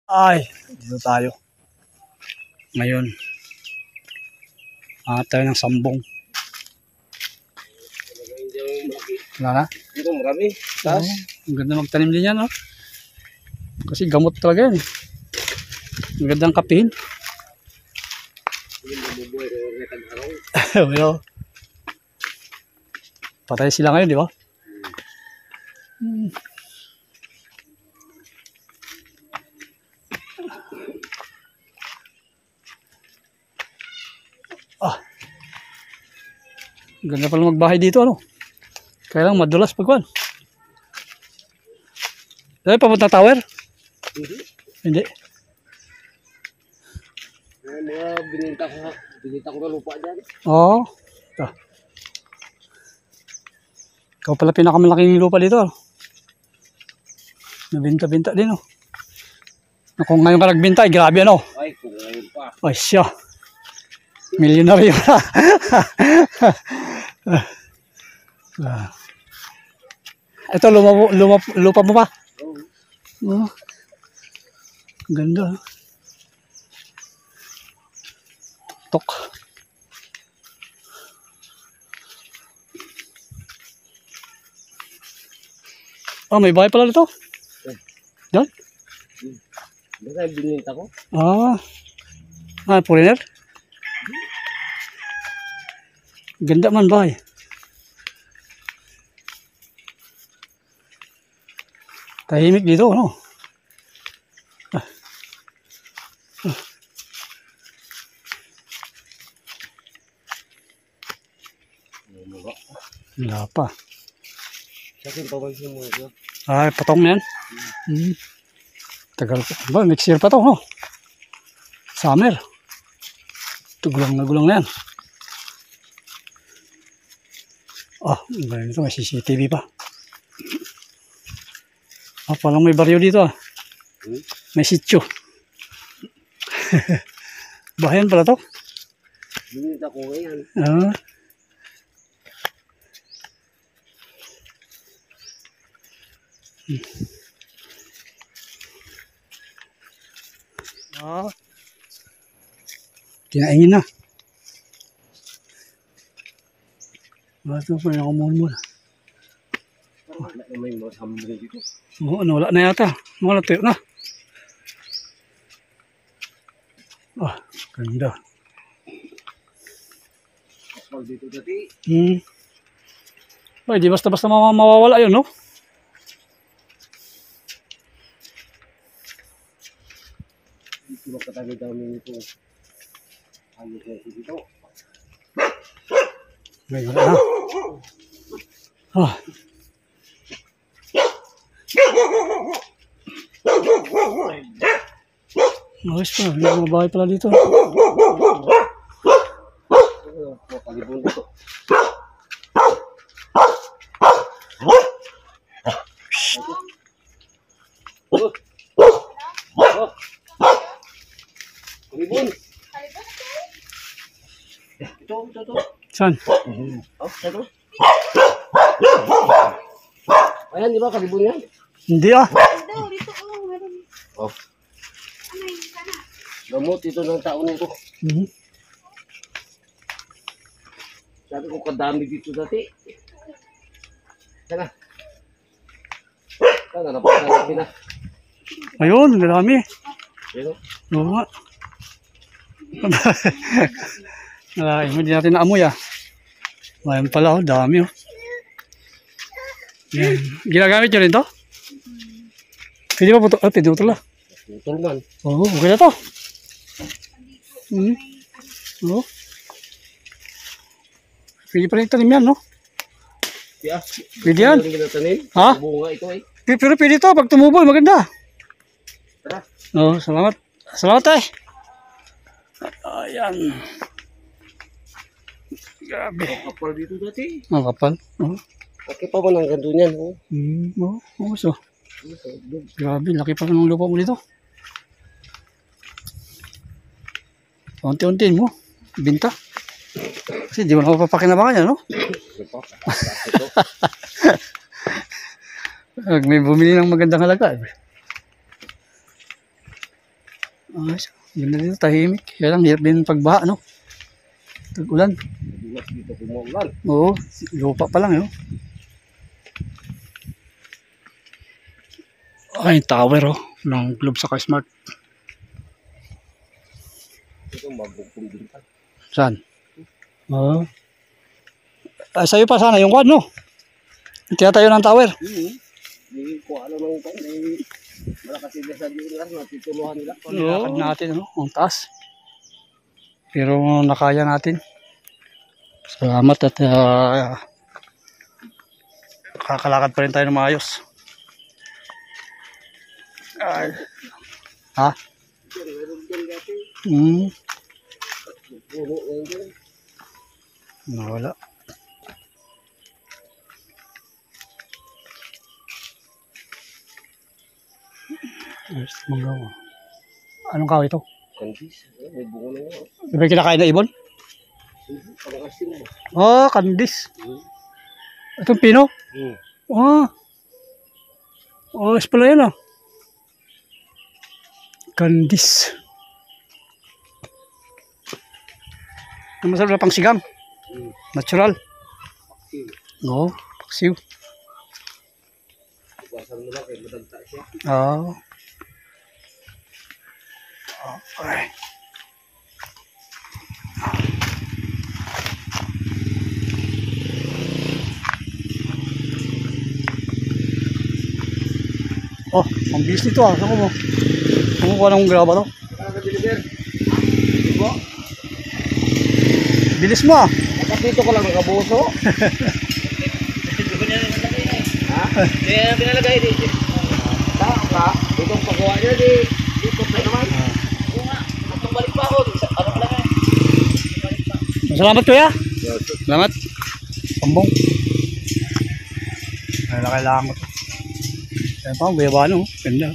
Ay, dito tayo. Ngayon, tayo ng sambong. Wala na? Dito marami. Taas. Ang ganda magtanim din yan, no? Kasi gamot talaga yan. Ang ganda ng kapihin. Well, patay sila ngayon, di ba? Ganda pala magbahay dito, ano? Kaya lang madulas pagkuhan. Dahil papunta tower? Hindi. Mga binita ko na lupa dyan. Oo. Ito. Ikaw pala pinakamalaking lupa dito. Nabinta-binta din, oh. Kung ngayon ka nagbinta, grabe, ano? Ay, kung ngayon pa. Ay, siya. Milyonaryo na. Ito, lupa mo pa? Oo. Ganda. Tok. May bahay pala dito. Diyan? Baka binita ko. Foreigner? Ganda man bahay. Tahimik dito, ano? Wala pa. Sakin pa ba yung mga? Patong na yan. Tagal pa. Ba, next year pa to, no? Summer. Ito, gulang na yan. Ganun ito, may CCTV pa. Palang may baryo dito, May sityo. Bahayan pala to. Binita ko ngayon. Kinaingin na. Ito pa yung nakamulmul. Wala na may mga sambong dito. Wala na yata. Wala tayo na. Ganda. Kapal dito dati. Di basta-basta mawawala yun, no? Dito magkatami-dami nito. Ano kaya dito? Wala na. Ayos pa. May mga bahay pala dito. Palibon dito. Palibon. Ito. Saan? Ito. Ayan, di ba? Kalibon yan? Hindi, Oh. Gamot ito ng taon nito. Sabi ko kadami dito dati. Sana. Sana napakadami na. Ayun, marami. Pero, Oo nga. Hindi natin naamoy, Mayroon pala, dami, Yan. Ginagamit nyo rin to? Pwede ba putol? Pwede putol na. putol man. Okay na to. Pwede pa rin tanim yan, no? Yeah. Pwede yan. Bunga ito Pero pwede to, pag tumubo, maganda. Tara. Salamat. Salamat, Ayan. Grabe. Kapal dito dati. Kapal. Laki pa man ang gando niyan. So. Grabe, laki pa ng lupa mo dito. Unti-untiin mo. Binta. Kasi di mo na mapapakinabangan yan, no? May bumili ng magandang halaga. Ayos. Ganda dito, tahimik. Kaya lang, hirap din pagbaha, no? Tag-ulan. Madulas dito kumuulan. Oo, lupa pa lang, yun. Ay, tower, oh. Ng Globe sa Smart. Ito mabugpong din ka. Saan? Oo. Sa'yo pa sana yung kwan, no? Tinatayo ng tower. Hindi ko ano nang ito. Malakas sila sa diulas. Natituluhan nila. Nilakad natin, ano? Ang taas. Pero nakaya natin. Salamat at kakalakad pa rin tayo ng maayos. Ay. Ha? Nawala. Ayos, manggaw. Anong kahoy ito? Kandis. May bungo na yun. Di ba kinakain na ibon? Parang asin mo. Oh, kandis. Itong pino? Oh. Oh, es pala yan, ah. Kandis. Ang masarap na pang sigang. Natural. Oo, paksiw. Bawasan mo lang kaya madagta siya. Oo. Okay. Oh, ang bilis nito, ah. Saan ko mo? Kumukuha ng graba to. Nakaka-deliver. Diba? Bilis mo, ah. Nakapito ko lang nakabuso. Ha? Kaya na pinalagay dito. Tama ka? Itong pagawa niya dito pa naman. Oo nga. Balik pa ako. Ano pala nga? Salamat, kuya. Salamat. Pambong. Kailangan ko to. Kaya pa, guyabano. Ganda.